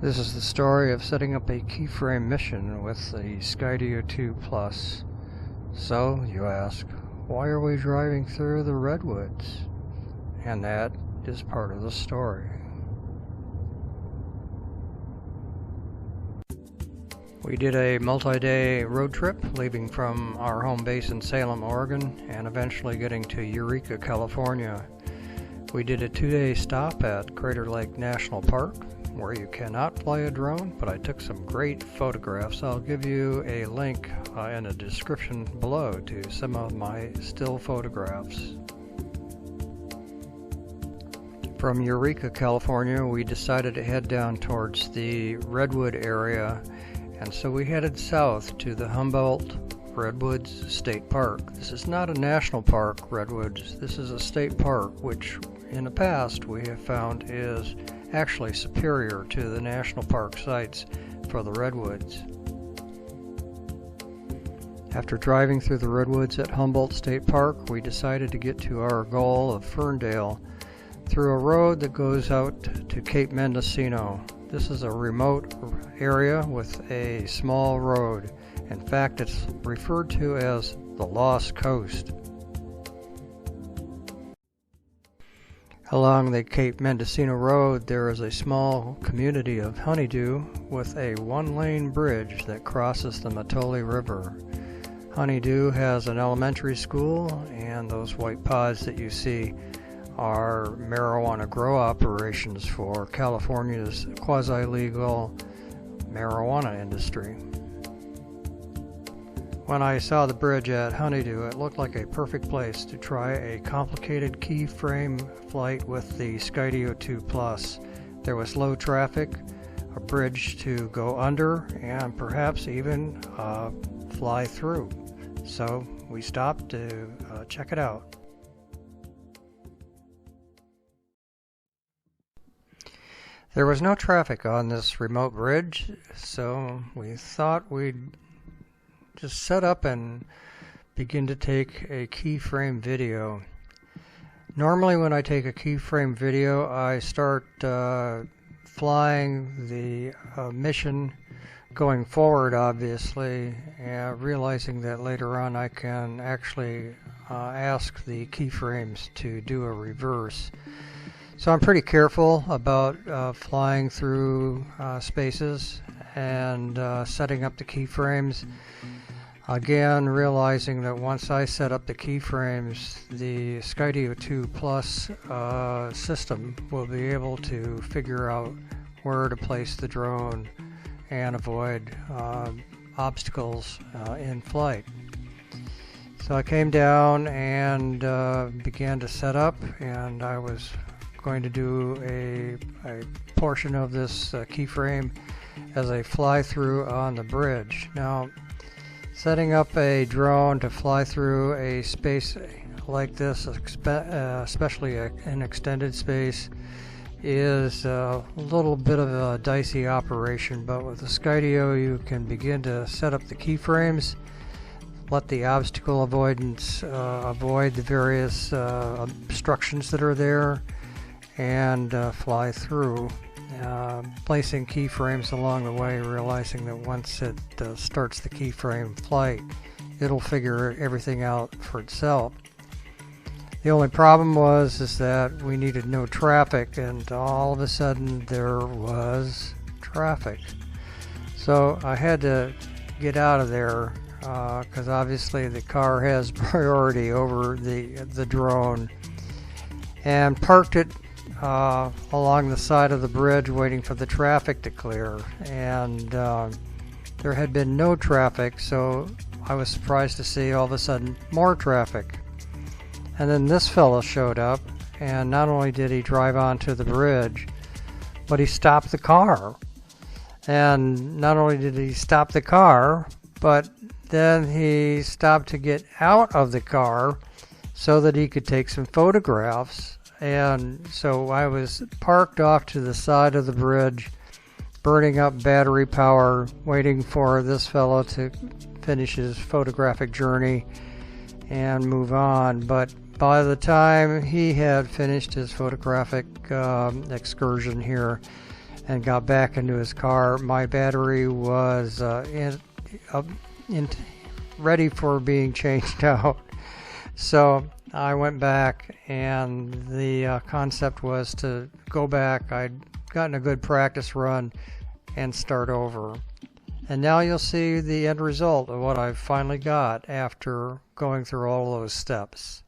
This is the story of setting up a keyframe mission with the Skydio 2 Plus. So, you ask, why are we driving through the redwoods? And that is part of the story. We did a multi-day road trip, leaving from our home base in Salem, Oregon, and eventually getting to Eureka, California. We did a 2-day stop at Crater Lake National Park, where you cannot fly a drone, but I took some great photographs. I'll give you a link in the description below to some of my still photographs. From Eureka, California, we decided to head down towards the Redwood area, and so we headed south to the Humboldt Redwoods State Park. This is not a national park, Redwoods. This is a state park, which in the past we have found is actually superior to the national park sites for the redwoods. After driving through the redwoods at Humboldt State Park, we decided to get to our goal of Ferndale through a road that goes out to Cape Mendocino. This is a remote area with a small road. In fact, it's referred to as the Lost Coast. Along the Cape Mendocino Road, there is a small community of Honeydew with a one-lane bridge that crosses the Matoli River. Honeydew has an elementary school, and those white pods that you see are marijuana grow operations for California's quasi-legal marijuana industry. When I saw the bridge at Honeydew, it looked like a perfect place to try a complicated keyframe flight with the Skydio 2 Plus. There was low traffic, a bridge to go under, and perhaps even fly through. So we stopped to check it out. There was no traffic on this remote bridge, so we thought we'd just set up and begin to take a keyframe video. Normally when I take a keyframe video, I start flying the mission going forward, obviously, realizing that later on I can actually ask the keyframes to do a reverse. So I'm pretty careful about flying through spaces and setting up the keyframes. Again, realizing that once I set up the keyframes, the Skydio 2 Plus system will be able to figure out where to place the drone and avoid obstacles in flight. So I came down and began to set up, and I was going to do a portion of this keyframe as a fly-through on the bridge. Now, setting up a drone to fly through a space like this, especially an extended space, is a little bit of a dicey operation, but with the Skydio you can begin to set up the keyframes, let the obstacle avoidance avoid the various obstructions that are there, and fly through. Placing keyframes along the way, realizing that once it starts the keyframe flight, it'll figure everything out for itself. The only problem is that we needed no traffic, and all of a sudden there was traffic. So I had to get out of there because obviously the car has priority over the drone, and parked it along the side of the bridge waiting for the traffic to clear, and there had been no traffic, so I was surprised to see all of a sudden more traffic. And then this fellow showed up, and not only did he drive onto the bridge, but he stopped the car. And not only did he stop the car, but then he stopped to get out of the car so that he could take some photographs. And so I was parked off to the side of the bridge, burning up battery power, waiting for this fellow to finish his photographic journey and move on. But by the time he had finished his photographic excursion here, and got back into his car, my battery was ready for being changed out. So I went back, and the concept was to go back. I'd gotten a good practice run and start over. And now you'll see the end result of what I've finally got after going through all those steps.